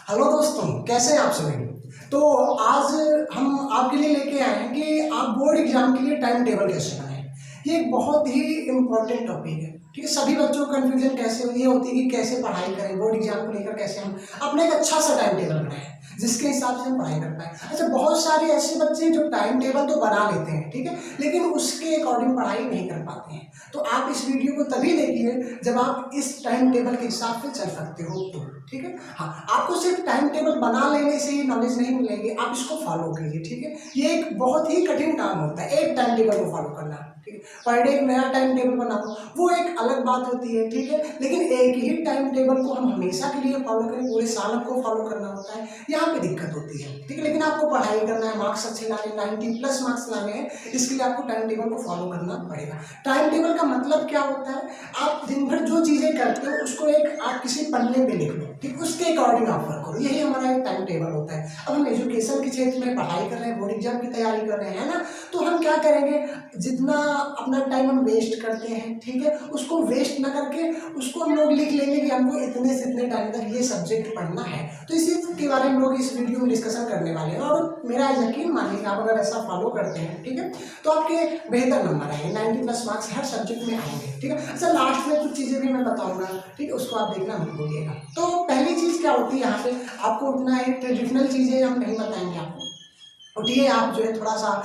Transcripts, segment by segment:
Hello दोस्तों, कैसे हैं आप सभी। तो आज हम आपके लिए लेके आए हैं कि आप बोर्ड एग्जाम के लिए टाइम टेबल कैसे बनाएं। ये एक बहुत ही इम्पोर्टेंट टॉपिक है। ठीक है, सभी बच्चों को कन्फ्यूजन कैसे ये होती है कि कैसे पढ़ाई करें, बोर्ड एग्जाम को लेकर कैसे हम अपने एक अच्छा सा टाइम टेबल बनाएं जिसके हिसाब से हम पढ़ाई कर पाए। अच्छा, बहुत सारे ऐसे बच्चे जो टाइम टेबल तो बना लेते हैं, ठीक है, लेकिन उसके अकॉर्डिंग पढ़ाई नहीं कर पाते हैं। तो आप इस वीडियो को तभी देखिए जब आप इस टाइम टेबल के हिसाब से चल सकते हो तो। ठीक है, हाँ, आपको सिर्फ टाइम टेबल बना लेने से ही नॉलेज नहीं मिलेगी, आप इसको फॉलो कीजिए। ठीक है, ये एक बहुत ही कठिन काम होता है एक टाइम टेबल को फॉलो करना। ठीक है, पर डे एक नया टाइम टेबल बनाओ, वो एक अलग बात होती है। ठीक है, लेकिन एक ही टाइम टेबल को हम हमेशा के लिए फॉलो करें, पूरे साल हमको फॉलो करना होता है, यहाँ पे दिक्कत होती है। ठीक है, लेकिन आपको पढ़ाई करना है, मार्क्स अच्छे लाने, 90+ मार्क्स लाने हैं, इसके लिए आपको टाइम टेबल को फॉलो करना पड़ेगा। टाइम टेबल का मतलब क्या होता है, आप दिन भर जो चीजें करते हो उसको एक आप किसी पन्ने पे लिख लो, ठीक, उसके अकॉर्डिंग आप वर्क करो, यही हमारा एक टाइम टेबल होता है। अब हम एजुकेशन के क्षेत्र में पढ़ाई कर रहे हैं, बोर्ड एग्जाम की तैयारी कर रहे हैं ना, तो हम क्या करेंगे, जितना अपना टाइम हम वेस्ट करते हैं, ठीक है, उसको वेस्ट ना करके उसको हम लोग लिख लेंगे कि हमको इतने से इतने टाइम तक ये सब्जेक्ट पढ़ना है। तो इसी के बारे में लोग इस वीडियो में डिस्कशन करने वाले हैं, और मेरा यकीन मानिए आप अगर ऐसा फॉलो करते हैं, ठीक है, तो आपके बेहतर नंबर आएंगे, 90+ मार्क्स हर सब्जेक्ट में आएंगे। ठीक है, अच्छा, लास्ट में कुछ चीज़ें भी मैं बताऊंगा, ठीक है, उसको आप देखना मत भूलिएगा। तो पहली चीज़ क्या होती है, यहाँ पे आपको उतना एक ट्रेडिशनल चीज़ें हम नहीं बताएंगे आपको। उठिए, आप जो है थोड़ा सा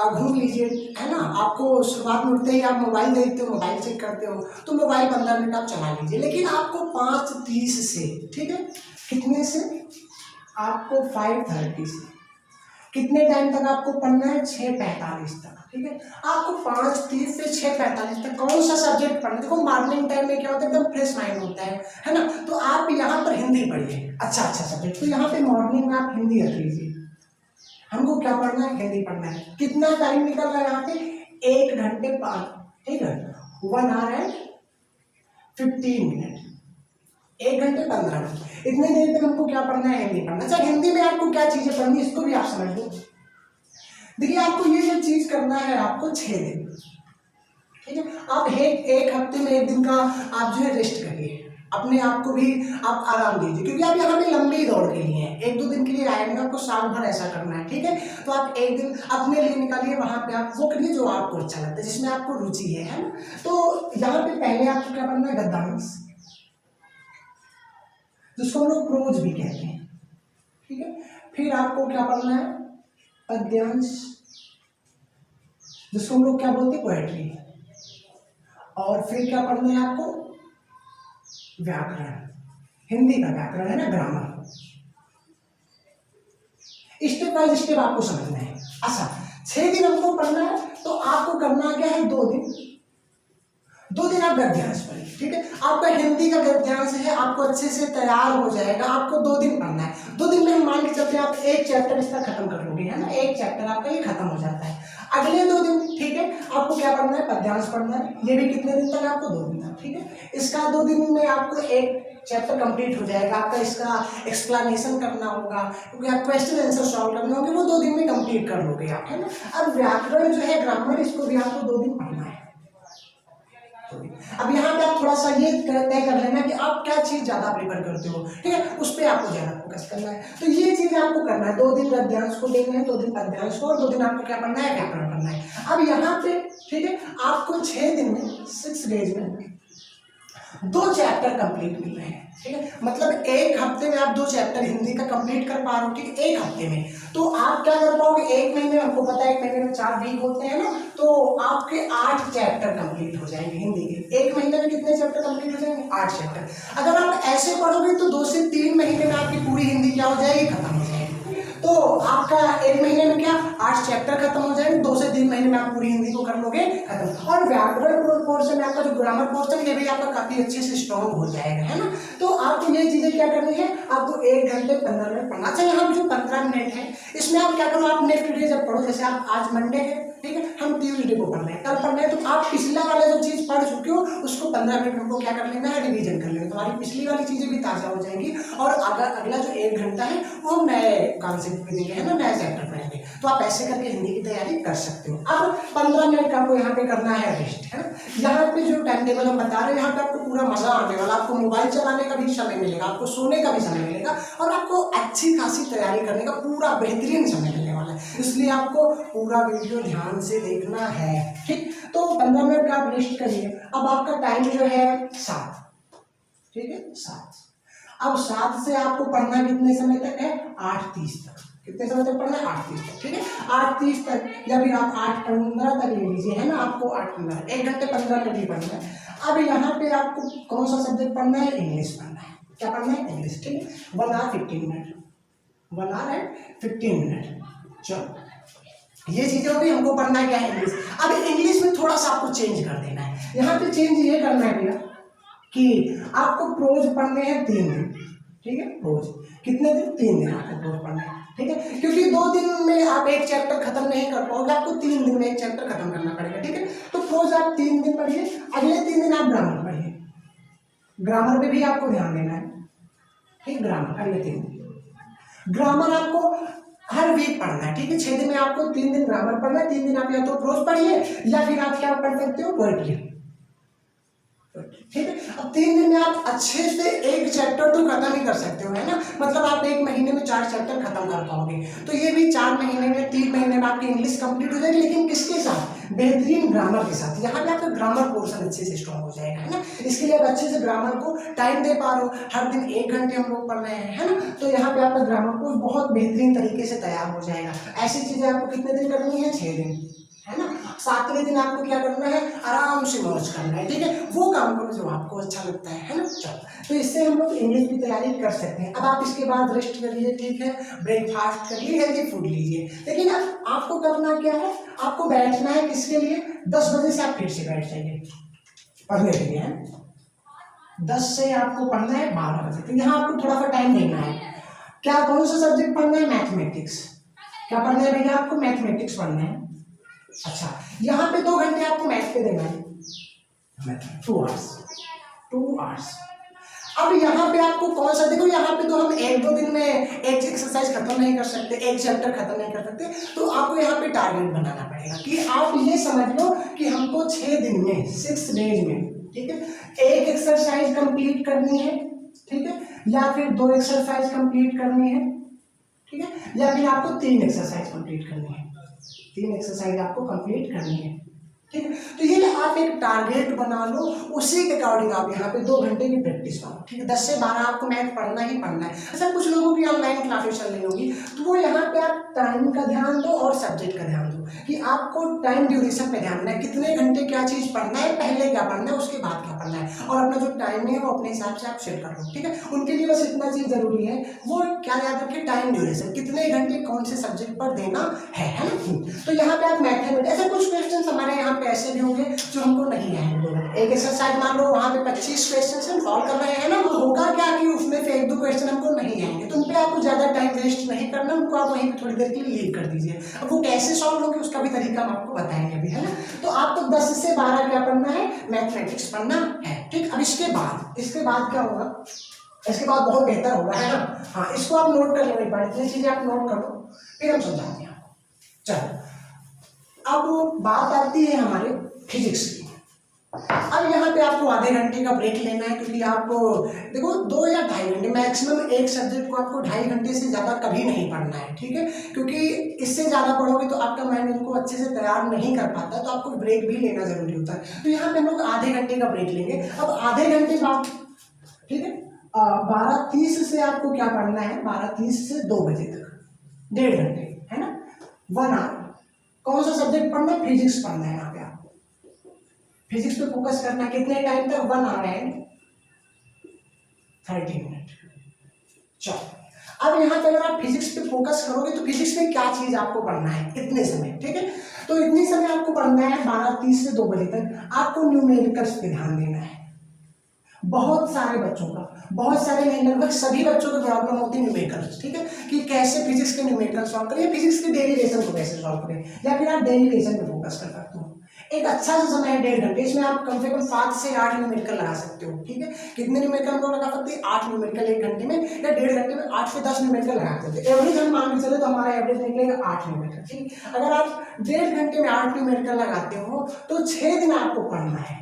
घूम लीजिए, है ना। आपको शुरुआत में उठते ही आप मोबाइल देखते हो, मोबाइल चेक करते हो, तो मोबाइल 15 मिनट आप चला लीजिए, लेकिन आपको 5:30 से, ठीक है, कितने से, आपको 5:30 से कितने टाइम तक आपको पढ़ना है, 6:45 तक। ठीक है, आपको 5:30 से 6:45 तक कौन सा सब्जेक्ट पढ़ना है। देखो, मॉर्निंग टाइम में क्या होता है, एकदम फ्रेश माइंड होता है ना। तो आप यहाँ पर हिंदी पढ़िए, अच्छा सब्जेक्ट, तो यहाँ पे मॉर्निंग में आप हिंदी रख लीजिए। हमको क्या पढ़ना है, हिंदी पढ़ना है। कितना टाइम निकल रहा है यहाँ पे, 1 घंटे 5, ठीक है, 1 hour and 15 minute, 1 घंटे 15 मिनट, इतने देर तक हमको क्या पढ़ना है, हिंदी पढ़ना। अच्छा, हिंदी में आपको क्या चीजें पढ़नी है, इसको भी आप समझ लो। देखिए, आपको ये जो चीज करना है, आपको 6 दिन, ठीक है, आप एक हफ्ते में 1 दिन का आप जो है रेस्ट करिए, अपने आप को भी आप आराम दीजिए, क्योंकि आप यहाँ पे लंबी दौड़ के लिए हैं, 1-2 दिन के लिए आएंगे, आपको साल भर ऐसा करना है। ठीक है, तो आप 1 दिन अपने लिए निकालिए, वहां पे आप वो करिए जो आपको अच्छा लगता है, जिसमें आपको रुचि है ना। तो यहाँ पे पहले आपको क्या पढ़ना है, गद्यांश, जिसको हम लोग प्रोज भी कहते हैं। ठीक है, फिर आपको क्या पढ़ना है, पद्यांश, जिसको हम लोग क्या बोलते हैं, पोएट्री, और फिर क्या पढ़ना है आपको, व्याकरण, हिंदी का व्याकरण है ना, ग्रामर। स्टेप बाय स्टेप आपको समझना है। अच्छा, 6 दिन हमको पढ़ना है, तो आपको करना क्या है, 2 दिन आप गद्यांश पढ़िए। ठीक है, आपका हिंदी का गद्यांश है, आपको अच्छे से तैयार हो जाएगा। आपको 2 दिन पढ़ना है, 2 दिन में हम मान के चलते हैं आप 1 चैप्टर इसका खत्म कर लोगे, है ना, 1 चैप्टर आपका ये खत्म हो जाता है। अगले 2 दिन, ठीक है, आपको क्या पढ़ना है, पद्यांश पढ़ना है, ये भी कितने दिन तक, आपको 2 दिन तक। ठीक है, इसका 2 दिन में आपको 1 चैप्टर कंप्लीट हो जाएगा। आपका इसका एक्सप्लेनेशन करना होगा, क्योंकि आप क्वेश्चन आंसर सॉल्व करने होंगे, वो 2 दिन में कंप्लीट कर लोगे आप, है ना। अब व्याकरण जो है, ग्रामर, इसको भी आपको 2 दिन पढ़ना है। अब यहाँ पे आप थोड़ा सा ये तय कर लेना कि आप क्या चीज ज्यादा प्रेफर करते हो, ठीक है, उस पर आपको ज्यादा फोकस करना है। तो ये चीज आपको करना है, 2 दिन गद्यांश को देना है, 2 दिन पद्यांश को, और 2 दिन आपको क्या पढ़ना है, व्याकरण पढ़ना है। अब यहाँ पे, ठीक है, आपको 6 दिन में, 6 डेज में 2 चैप्टर कंप्लीट मिल रहे हैं। ठीक है, मतलब 1 हफ्ते में आप 2 चैप्टर हिंदी का कंप्लीट कर पा रहे हो, ठीक है, 1 हफ्ते में। तो आप क्या कर पाओगे, 1 महीने में, हमको पता है 1 महीने में 4 वीक होते हैं ना, तो आपके 8 चैप्टर कंप्लीट हो जाएंगे हिंदी के। 1 महीने में कितने चैप्टर कंप्लीट हो जाएंगे, 8 चैप्टर। अगर आप ऐसे पढ़ोगे तो 2 से 3 महीने में आपकी पूरी हिंदी क्या हो जाएगी, खत्म हो जाएगी। तो आपका 1 महीने में क्या, 8 चैप्टर खत्म हो जाएंगे, 2 से 3 महीने में आप पूरी हिंदी को कर लोगे खत्म। और व्याकरण पोर्शन में आपका जो ग्रामर पोर्शन, ये भी आपका काफी अच्छे से स्ट्रॉन्ग हो जाएगा, है ना। तो आपको ये चीजें क्या करनी है, आपको 1 घंटे 15 मिनट पढ़ना चाहिए। यहाँ जो 15 मिनट है, इसमें आप क्या करो, आप नेक्स्ट डे जब पढ़ो, जैसे आप आज मंडे है, ठीक है, हम ट्यूसडे को पढ़ रहे हैं, कल पढ़ रहे हैं, तो आप पिछला वाला जो चीज पढ़ चुके हो उसको 15 मिनट हमको क्या कर लेना है, रिवीजन कर लेना। तुम्हारी पिछली वाली चीजें भी ताजा हो जाएंगी, और अगला जो 1 घंटा है वो हम नए कॉन्सेप्ट पे देंगे, है ना, नया चैप्टर पढ़ेंगे। तो आप ऐसे करके हिंदी की तैयारी कर सकते हो। अब 15 मिनट का आपको यहाँ पे करना है रेस्ट, है ना। यहाँ पे जो टाइम टेबल हम बता रहे हैं, यहाँ पे आपको पूरा मजा आने वाला, आपको मोबाइल चलाने का भी समय मिलेगा, आपको सोने का भी समय मिलेगा और आपको अच्छी खासी तैयारी करने का पूरा बेहतरीन समय मिलने वाला है। इसलिए आपको पूरा वीडियो ध्यान से देखना है, ठीक। तो 15 मिनट का आप रेस्ट करिए। अब आपका टाइम जो है 7, ठीक है, 7। अब 7 से आपको पढ़ना कितने समय तक है? 8:30 तक। कितने समय तक पढ़ना है? 8:30 तक, ठीक है, 8:30 तक, या फिर आप 8:15 तक ले लीजिए, है ना। आपको 8:15, 1 घंटे 15 मिनट ही पढ़ना है। अब यहाँ पे आपको कौन सा सब्जेक्ट पढ़ना है? इंग्लिश पढ़ना है। क्या पढ़ना है? इंग्लिश, ठीक है। 1 hour 15 minute, 1 hour and 15 minute. चलो, ये चीजें होगी। हमको पढ़ना है क्या है? इंग्लिश। अब इंग्लिश में थोड़ा सा आपको चेंज कर देना है। यहाँ पे चेंज ये करना है भैया कि आपको प्रोज पढ़ने हैं 3 दिन, ठीक है। प्रोज कितने दिन? 3 दिन आपको प्रोज पढ़ना है, ठीक है। क्योंकि 2 दिन में आप एक चैप्टर खत्म नहीं कर पाओगे, आपको 3 दिन में एक चैप्टर खत्म करना पड़ेगा, ठीक है। तो प्रोज आप 3 दिन पढ़िए, अगले 3 दिन आप ग्रामर पढ़िए। ग्रामर पे भी आपको ध्यान देना है, ठीक। ग्रामर अगले 3 दिन, ग्रामर आपको हर वीक पढ़ना है, ठीक है। 6 दिन में आपको 3 दिन ग्रामर पढ़ना है, 3 दिन आप या तो प्रोज पढ़िए या फिर आप क्या पढ़ सकते हो? पोएट्री, ठीक है। अब 3 दिन में आप अच्छे से एक चैप्टर तो खत्म ही कर सकते हो, है ना। मतलब आप 1 महीने में 4 चैप्टर खत्म कर पाओगे। तो ये भी 4 महीने में, 3 महीने में आपकी इंग्लिश कंप्लीट हो जाएगी, लेकिन किसके साथ? बेहतरीन ग्रामर के साथ। यहाँ पे आपका ग्रामर पोर्शन अच्छे से स्ट्रॉन्ग हो जाएगा, है ना। इसके लिए आप अच्छे से ग्रामर को टाइम दे पा रहे हो। हर दिन 1 घंटे हम लोग पढ़ रहे हैं, है ना। तो यहाँ पे आपका ग्रामर को बहुत बेहतरीन तरीके से तैयार हो जाएगा। ऐसी चीजें आपको कितने दिन करनी है? 6 दिन, है ना। 7वें दिन आपको क्या करना है? आराम से मौज करना है, ठीक है। वो काम करो जो आपको अच्छा लगता है ना। चलो, तो इससे हम लोग इंग्लिश की तैयारी कर सकते हैं। अब आप इसके बाद रेस्ट करिए, ठीक है, ब्रेकफास्ट करिए, हेल्दी फूड लीजिए। लेकिन अब आपको करना क्या है? आपको बैठना है किसके लिए? 10 बजे से आप फिर से बैठ जाइए पढ़ने के लिए, 10 से आपको पढ़ना है 12 बजे। तो यहाँ आपको थोड़ा सा टाइम देना है। क्या, कौन सा सब्जेक्ट पढ़ना है? मैथमेटिक्स। क्या पढ़ना है भैया? आपको मैथमेटिक्स पढ़ना है। अच्छा, यहाँ पे 2 घंटे आपको मैथ पे देना है, 2 आवर्स, 2 आवर्स। अब यहाँ पे आपको कौन सा, देखो यहाँ पे तो हम 1-2 दिन में एक एक्सरसाइज खत्म नहीं कर सकते, एक चैप्टर खत्म नहीं कर सकते। तो आपको यहाँ पे टारगेट बनाना पड़ेगा कि आप ये समझ लो कि हमको 6 दिन में, 6 डेज में, ठीक है, एक एक्सरसाइज कंप्लीट करनी है, ठीक है, या फिर 2 एक्सरसाइज कंप्लीट करनी है, ठीक है, या फिर आपको 3 एक्सरसाइज कंप्लीट करनी है। 3 एक्सरसाइज आपको कंप्लीट करनी है, ठीक है। तो ये आप एक टारगेट बना लो, उसी के अकॉर्डिंग आप यहाँ पे 2 घंटे की प्रैक्टिस करो, ठीक है। 10 से 12 आपको मैथ पढ़ना ही पढ़ना है। अच्छा, कुछ लोगों की ऑनलाइन क्लासेस चल रही होगी, तो वो यहाँ पे आप टाइम का ध्यान दो और सब्जेक्ट का ध्यान दो कि आपको टाइम ड्यूरेशन पे ध्यान देना है, कितने घंटे क्या चीज़ पढ़ना है, पहले क्या पढ़ना है, उसके बाद क्या पढ़ना है, और अपना जो टाइम है वो अपने हिसाब से आप सेट कर लो, ठीक है। उनके लिए बस इतना चीज़ जरूरी है, वो क्या याद रखें? टाइम ड्यूरेशन, कितने घंटे कौन से सब्जेक्ट पर देना है ना। तो यहाँ पे आप मैथमेटिक्स, ऐसे कुछ क्वेश्चन हमारे यहाँ पे ऐसे भी होंगे जो हमको नहीं आएंगे। एक एक्सरसाइज मान लो वहाँ पे 25 क्वेश्चन हम सॉल्व कर रहे हैं ना, तो होगा क्या कि उसमें से 1-2 क्वेश्चन हमको नहीं आएंगे, तो उन पे आपको ज्यादा टाइम वेस्ट नहीं करना, उनको आप वहीं पे थोड़ी देर के लिए लीव कर दीजिए। अब वो कैसे सॉल्व होगी उसका भी तरीका हम आपको बताएंगे अभी, है ना। तो आपको 10 से 12 क्या पढ़ना है? मैथमेटिक्स पढ़ना है, ठीक। अब इसके बाद क्या होगा? इसके बाद बहुत बेहतर होगा, है ना। हाँ, इसको आप नोट कर लो एक बार, इतनी चीजें आप नोट कर लो, फिर हम समझाते हैं आपको। चलो, अब बात आती है हमारे फिजिक्स की। अब यहाँ पे आपको आधे घंटे का ब्रेक लेना है, क्योंकि आपको देखो 2 या 2.5 घंटे मैक्सिमम एक सब्जेक्ट को आपको 2.5 घंटे से ज़्यादा कभी नहीं पढ़ना है, ठीक है। क्योंकि इससे ज़्यादा पढ़ोगे तो आपका माइंड इनको अच्छे से तैयार नहीं कर पाता, तो आपको ब्रेक भी लेना जरूरी होता है। तो यहाँ पे हम लोग आधे घंटे का ब्रेक लेंगे। अब आधे घंटे बाद, ठीक है, 12:30 से आपको क्या पढ़ना है? 12:30 से 2 बजे तक, 1.5 घंटे, है ना, 1 आवर। कौन सा सब्जेक्ट पढ़ना है? फिजिक्स पढ़ना है। यहाँ पे आपको फिजिक्स पे फोकस करना है। कितने टाइम तक? 1 आवर एंड 30 मिनट। चलो, अब यहाँ पे अगर आप फिजिक्स पे फोकस करोगे तो फिजिक्स में क्या चीज आपको पढ़ना है इतने समय, ठीक है। तो इतने समय आपको पढ़ना है 12:30 से 2 बजे तक। आपको न्यूमेरिकल्स पे ध्यान देना है। बहुत सारे बच्चों का, बहुत सारे नहीं, लगभग सभी बच्चों को प्रॉब्लम होती है न्यूमेरिकल्स, ठीक है, कि कैसे फिजिक्स के न्यूमेरिकल सॉल्व करें, फिजिक्स के डेरिवेशन को कैसे सॉल्व करें, या फिर आप डेरिवेशन पे फोकस कर सकते हो। एक अच्छा सा समय है 1.5 घंटे, इसमें आप कम से कम 7 से 8 न्यूमेरिकल लगा सकते हो, ठीक है। कितने न्यूमेरिकल हम लोग लगा सकते हैं? 8 न्यूमेरिकल 1 घंटे में, या 1.5 घंटे में 8 से 10 न्यूमेरिकल लगा सकते हैं। एवरेज हम मान के चले तो हमारा एवरेज निकलेगा 8 न्यूमेरिकल, ठीक। अगर आप 1.5 घंटे में 8 न्यूमेरिकल लगाते हो तो 6 दिन आपको पढ़ना है,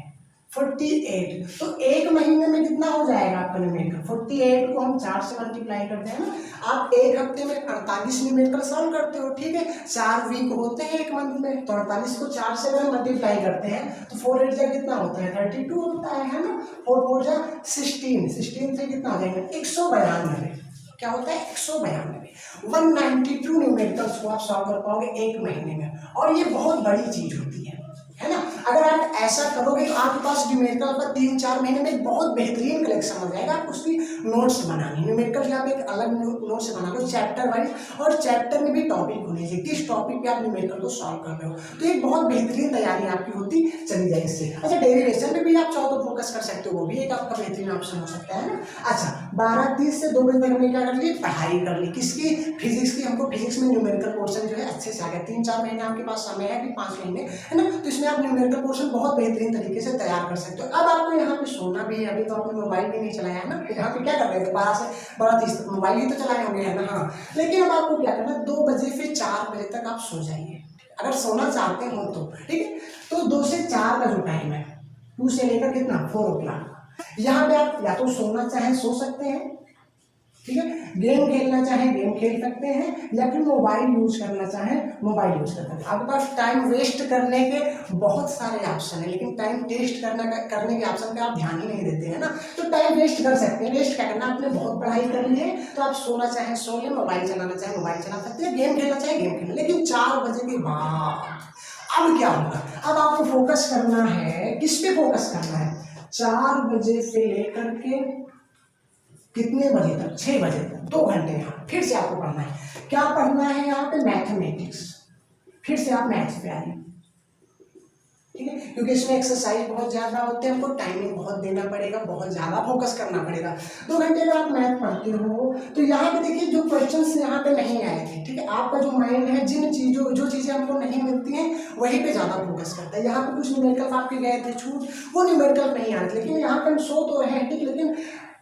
48। तो एक महीने में कितना हो जाएगा आपका न्यूमेरिकल? 48 को हम 4 से मल्टीप्लाई करते हैं ना। आप एक हफ्ते में 48 न्यूमेरिकल सॉल्व करते हो, ठीक है। 4 वीक होते हैं एक मंथ में, तो 48 को 4 से अगर मल्टीप्लाई करते हैं तो 4 8 जा कितना होता है? 32 होता है ना। 4 4 जा 16, 16 से कितना हो जाएगा? 192। क्या होता है? 192। 192 न्यूमेरिकल्स को आप सॉल्व कर पाओगे एक महीने में, और ये बहुत बड़ी चीज होती है ना। अगर आप ऐसा करोगे तो आपके पास न्यूमेरिकल का 3-4 महीने में बहुत बेहतरीन कलेक्शन हो जाएगा। आप उसकी नोट्स बनानी, न्यूमेरिकल की आप एक अलग नोट्स बना लो चैप्टर वाइज, और चैप्टर में भी टॉपिक होने चाहिए, किस टॉपिक पे आप न्यूमेरिकल को सॉल्व कर रहे हो। तो एक बहुत बेहतरीन तैयारी आपकी होती चली जाएगी इससे। अच्छा, डेरिवेशन में भी आप चाहो तो फोकस कर सकते हो, वो भी एक आपका बेहतरीन ऑप्शन हो सकता है ना। अच्छा, 12:30 से 2 बजे तक हमने क्या कर ली? पढ़ाई कर ली। किसकी? फिजिक्स की। हमको फिजिक्स में न्यूमेरिकल पोर्शन जो है अच्छे से आ गया। 3-4 महीने आपके पास समय है कि 5 महीने, है ना। तो इसमें आप न्यूमेरिकल पोर्शन बहुत बेहतरीन तरीके से तैयार कर सकते हो। अब आपको यहाँ पे सोना भी है, अभी तो आपने मोबाइल भी नहीं चलाया है ना। यहाँ पे क्या कर रहे थे? 12 से 12:30 तक मोबाइल ही तो चलाए होंगे, है ना। हाँ, लेकिन अब आपको क्या करना है? 2 बजे से 4 बजे तक आप सो जाइए, अगर सोना चाहते हो तो, ठीक है। तो 2 से 4 का जो टाइम है, 2 से लेकर कितना? 4 o'clock, यहाँ पे आप या तो सोना चाहे सो सकते हैं, ठीक है। गेम खेलना चाहे गेम खेल सकते हैं, या फिर मोबाइल यूज करना चाहे मोबाइल यूज कर सकते हैं। आपके पास टाइम वेस्ट करने के बहुत सारे ऑप्शन है, लेकिन टाइम टेस्ट करने के ऑप्शन पे आप ध्यान ही नहीं देते हैं ना। तो टाइम वेस्ट कर सकते हैं। वेस्ट क्या करना? आपने बहुत पढ़ाई कर ली है, तो आप सोना चाहे सो ले, मोबाइल चलाना चाहे मोबाइल चला सकते हैं, गेम खेलना चाहे गेम खेल, लेकिन 4 बजे के बाद अब क्या होगा? अब आपको फोकस करना है, किस पे फोकस करना है? 4 बजे से लेकर के कितने बजे तक? 6 बजे तक, 2 घंटे यहाँ फिर से आपको पढ़ना है। क्या पढ़ना है यहाँ पे? मैथमेटिक्स। फिर से आप मैथ्स पे आइए, ठीक है, क्योंकि इसमें एक्सरसाइज बहुत ज्यादा होते हैं, हमको टाइमिंग बहुत देना पड़ेगा, बहुत ज्यादा फोकस करना पड़ेगा। 2 घंटे अगर आप मैथ पढ़ते हो तो यहाँ पे देखिए जो क्वेश्चंस यहाँ पे नहीं आए थे, ठीक है, आपका जो माइंड है जिन चीजों जो चीजें हमको नहीं मिलती हैं वहीं पे ज्यादा फोकस करता है। यहाँ पे कुछ न्यूमेरिकल आपके गए थे छूट, वो न्यूमेरिकल नहीं आ रहे, लेकिन यहाँ पे हम सो तो है, ठीक, लेकिन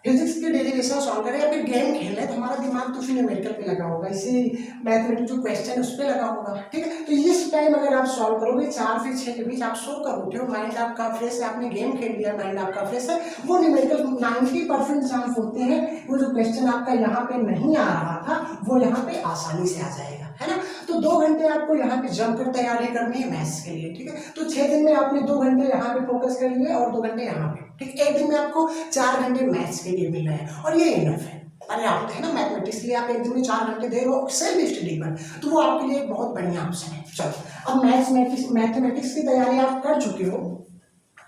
फिजिक्स के डेरिवेशन सॉल्व करें या फिर गेम खेलें तो हमारा दिमाग तो फिर न्यूमेरिकल पे लगा होगा, इसी मैथमेटिक्स जो क्वेश्चन है उस पर लगा होगा, ठीक है। तो इस टाइम अगर आप सॉल्व करोगे 4 से 6 के बीच, आप सो कर उठे हो, माइंड आपका फ्रेश है, आपने गेम खेल लिया, माइंड आपका फ्रेश है, वो न्यूमेरिकल 90% चांस होते हैं वो जो क्वेश्चन आपका यहाँ पे नहीं आ रहा था वो यहाँ पे आसानी से आ जाएगा, है ना। तो 2 घंटे आपको यहाँ पे जम कर तैयारी करनी है मैथ्स के लिए, ठीक है। तो 6 दिन में आपने 2 घंटे यहाँ पे फोकस कर लिए और 2 घंटे यहाँ पे, ठीक। एक दिन में आपको 4 घंटे मैथ्स के लिए मिल रहे हैं और ये इनफ है, पर्याप्त है ना। मैथमेटिक्स के लिए आप एक दिन में 4 घंटे दे रहे हो सेल्फ स्टडी पर, तो वो आपके लिए एक बहुत बढ़िया ऑप्शन है। चलो, अब मैथमेटिक्स की तैयारी आप कर चुके हो,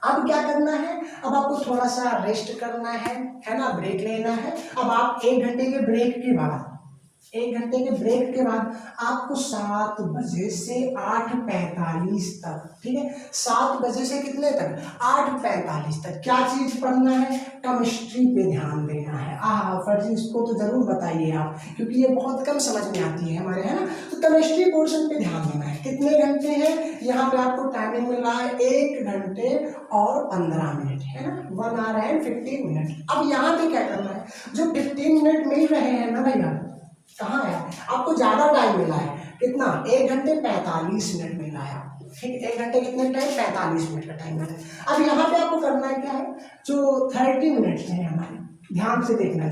अब क्या करना है? अब आपको थोड़ा सा रेस्ट करना है ना, ब्रेक लेना है। अब आप 1 घंटे के ब्रेक के बाद, 1 घंटे के ब्रेक के बाद आपको 7 बजे से 8:45 तक, ठीक है, 7 बजे से कितने तक? 8:45 तक क्या चीज पढ़ना है? केमिस्ट्री पे ध्यान देना है। फर्जी, इसको तो जरूर बताइए आप, क्योंकि ये बहुत कम समझ में आती है हमारे, है ना। तो केमिस्ट्री पोर्शन पे ध्यान देना है। कितने घंटे हैं यहाँ पे? आपको टाइमिंग मिल रहा है 1 घंटे और 15 मिनट, है ना, 1 hour and 15 मिनट। अब यहाँ पे क्या करना है? जो 15 मिनट मिल रहे हैं ना भैया, कहाँ है? आपको ज्यादा टाइम मिला है, कितना? 1 घंटे 45 मिनट मिला है, ठीक। 1 घंटे कितने टाइम? 45 मिनट का टाइम मिला है। अब यहाँ पे आपको करना है क्या है? जो 30 मिनट है हमारे, ध्यान से देखना है,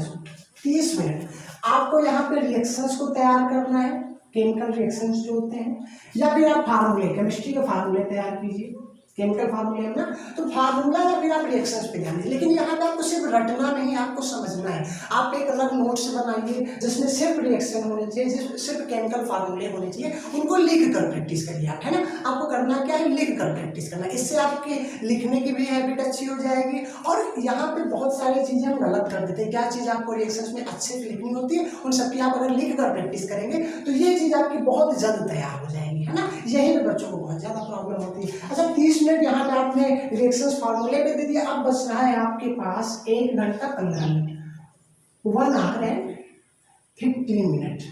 30 मिनट आपको यहाँ पे रिएक्शंस को तैयार करना है, केमिकल रिएक्शंस जो होते हैं, या फिर आप फार्मूले, केमिस्ट्री के फार्मूले तैयार कीजिए, केमिकल फार्मूले है ना, तो फार्मूला या फिर आप रिएक्शंस पे ध्यान दीजिए। लेकिन यहाँ पे आपको सिर्फ रटना नहीं, आपको समझना है। आप एक अलग नोट्स बनाइए जिसमें सिर्फ रिएक्शन होने चाहिए, सिर्फ केमिकल फार्मूले होने चाहिए, उनको लिख कर प्रैक्टिस करिए आप, है ना। आपको करना क्या है? लिख कर प्रैक्टिस करना, इससे आपके लिखने की भी हैबिट अच्छी हो जाएगी। और यहाँ पे बहुत सारी चीजें हम गलत कर देते हैं, क्या चीज आपको रिएक्शंस में अच्छे से लिखनी होती है, उन सबकी आप अगर लिख कर प्रैक्टिस करेंगे तो ये चीज आपकी बहुत जल्द तैयार हो जाएगी, है ना। यही पे बच्चों को बहुत ज्यादा प्रॉब्लम होती है। अच्छा, 30 मिनट यहाँ पे आपने रिएक्शंस फार्मूले पे दे दिया, अब बच रहा है आपके पास 1 घंटा 15 मिनट, 1 hour and 15 मिनट।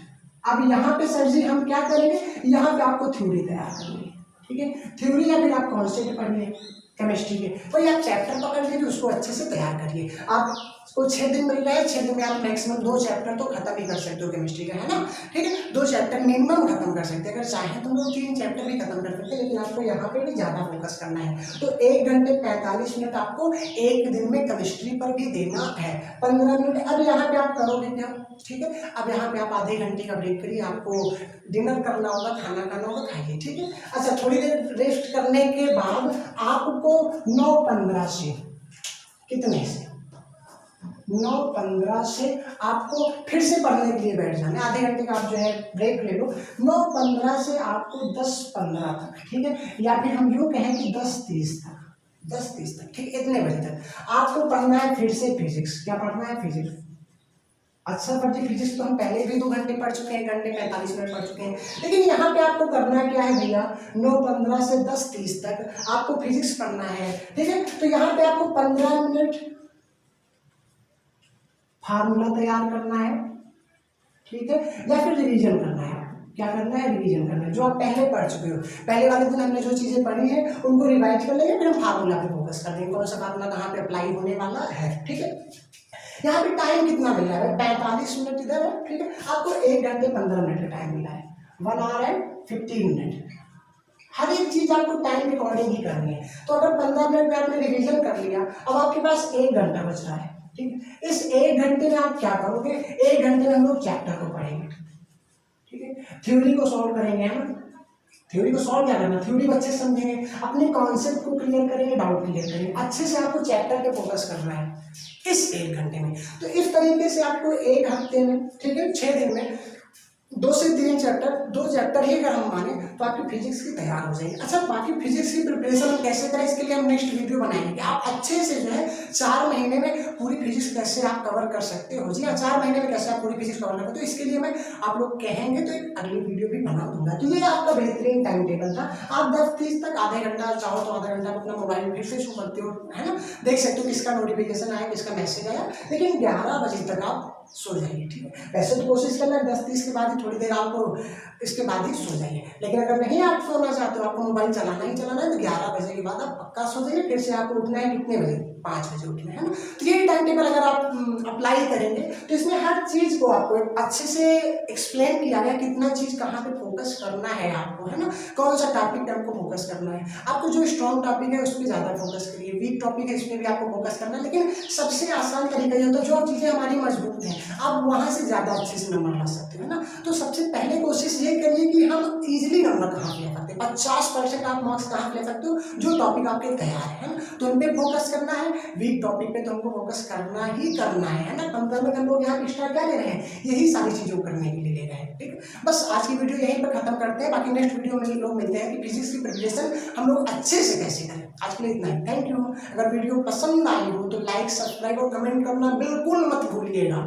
अब यहाँ पे सर जी हम क्या करेंगे? यहाँ पे आपको थ्योरी तैयार करनी है, ठीक है। थ्योरी या फिर आप कॉन्सेप्ट पढ़िए, केमिस्ट्री के, कोई आप चैप्टर पकड़ लीजिए, उसको अच्छे से तैयार करिए। आपको 6 दिन मिल रहा है, 6 दिन में आप मैक्सिमम 2 चैप्टर तो खत्म ही कर सकते हो केमिस्ट्री का, है ना, ठीक है, 2 चैप्टर मिनिमम खत्म कर सकते हैं। अगर चाहें तो लोग 3 चैप्टर भी खत्म कर सकते हैं, लेकिन आपको यहाँ पे भी ज़्यादा फोकस करना है। तो 1 घंटे 45 मिनट आपको एक दिन में केमिस्ट्री पर भी देना है। 15 मिनट अब यहाँ पे आप करोगे क्या, ठीक है। अब यहाँ पे आप आधे घंटे का ब्रेक करिए, आपको डिनर करना होगा, खाना खाना होगा, खाइए, ठीक है। अच्छा, थोड़ी देर रेस्ट करने के बाद आपको 9:15 से कितने से 9:15 से आपको फिर से पढ़ने के लिए बैठ जाना है। आधे घंटे का आप जो है ब्रेक ले लो। 9:15 से आपको 10:15 तक, ठीक है, या फिर हम यूँ कहें कि 10:30 तक, 10:30 तक, ठीक, इतने बजे तक आपको पढ़ना है फिर से फिजिक्स। क्या पढ़ना है? फिजिक्स। अच्छा पढ़िए, फिजिक्स तो हम पहले भी 2 घंटे पढ़ चुके हैं, 1 घंटे 45 मिनट पढ़ चुके हैं, लेकिन यहाँ पे आपको करना क्या है भैया, 9:15 से 10:30 तक आपको फिजिक्स पढ़ना है, ठीक है। तो यहाँ पे आपको 15 मिनट फार्मूला तैयार करना है, ठीक है, या फिर रिवीजन करना है। क्या करना है? रिवीजन करना है, जो आप पहले पढ़ चुके हो। पहले वाले दिन हमने जो चीजें पढ़ी है उनको रिवाइज कर लेंगे, फिर हम फार्मूला पे फोकस कर देंगे, कौन सा फार्मूला कहाँ पे अप्लाई होने वाला है, ठीक है। यहाँ पे टाइम कितना मिल रहा है? 45 मिनट इधर है, ठीक है, आपको 1 घंटे 15 मिनट का टाइम मिला है, 1 आवर एंड 15 मिनट। हर एक चीज आपको टाइम के अकॉर्डिंग ही करनी है। तो अगर 15 मिनट में आपने रिवीजन कर लिया, अब आपके पास 1 घंटा बच रहा है, ठीक है। इस 1 घंटे में आप क्या करोगे? 1 घंटे में हम लोग चैप्टर को पढ़ेंगे, ठीक है, थ्योरी को सॉल्व करेंगे, है ना। थ्योरी को सॉल्व क्या करना, थ्योरी को अच्छे से समझेंगे, अपने कॉन्सेप्ट को क्लियर करेंगे, डाउट क्लियर करेंगे, अच्छे से आपको चैप्टर पे फोकस करना है इस 1 घंटे में। तो इस तरीके से आपको 1 हफ्ते में, ठीक है, 6 दिन में 2 से 3 चैप्टर, 2 चैप्टर ही अगर हम माने तो आपकी फिजिक्स की तैयार हो जाएगी। अच्छा, बाकी फिजिक्स की प्रिपरेशन हम कैसे करें, इसके लिए हम नेक्स्ट वीडियो बनाएंगे। आप अच्छे से जो है 4 महीने में पूरी फिजिक्स कैसे आप कवर कर सकते हो। जी हाँ, 4 महीने में कैसे आप पूरी फिजिक्स कवर करते हो, तो इसके लिए मैं आप लोग कहेंगे तो एक अगली वीडियो भी बना दूंगा। तो ये आपका बेहतरीन टाइम टेबल था। आप 10:30 तक आधे घंटा चाहो तो आधा घंटा अपना मोबाइल फिर से शो करते हो, है ना, देख सकते हो किसका नोटिफिकेशन आया, किसका मैसेज आया, लेकिन 11 बजे तक आप सो जाइए, ठीक है। वैसे तो कोशिश करना है 10:30 के बाद ही, थोड़ी देर आपको इसके बाद ही सो जाइए, लेकिन अगर नहीं आप सोना चाहते हो, आपको मोबाइल चलाना ही चलाना है, तो 11 बजे के बाद आप पक्का सो जाइए। फिर से आपको उठना है कितने बजे? 5 बजे उठना है ना। तो ये टाइम टेबल अगर आप अप्लाई करेंगे तो इसमें हर चीज़ को आपको अच्छे से एक्सप्लेन किया गया, कितना चीज़ कहाँ पे फोकस करना है आपको, है ना, कौन सा टॉपिक पे आपको फोकस करना है। आपको जो स्ट्रॉन्ग टॉपिक है उस पर ज़्यादा फोकस करिए, वीक टॉपिक है इस पर भी आपको फोकस करना है, लेकिन सबसे आसान तरीका ये होता है जो चीज़ें हमारी मजबूत हैं आप वहाँ से ज़्यादा अच्छे से नंबर ला सकते हो, है ना। तो सबसे पहले कोशिश ये करिए कि हम इजीली नंबर कहाँ ले सकते हैं, 50% आप मार्क्स कहाँ ले सकते हो, जो टॉपिक आपके तैयार है ना, तो उन पे फोकस करना है। वीक टॉपिक पे तो हमको फोकस करना ही करना है ना। 15 मिनट हम लोग यहाँ एक्स्ट्रा क्या ले रहे हैं, यही सारी चीज़ों करने के लिए ले रहे हैं, ठीक है। बस आज की वीडियो यहीं पर खत्म करते हैं, बाकी नेक्स्ट वीडियो में लोग मिलते हैं कि फिजिक्स की प्रिपरेशन हम लोग अच्छे से कैसे करें। आज के लिए इतना ही, थैंक यू। अगर वीडियो पसंद आई हो तो लाइक, सब्सक्राइब और कमेंट करना बिल्कुल मत भूलिएगा।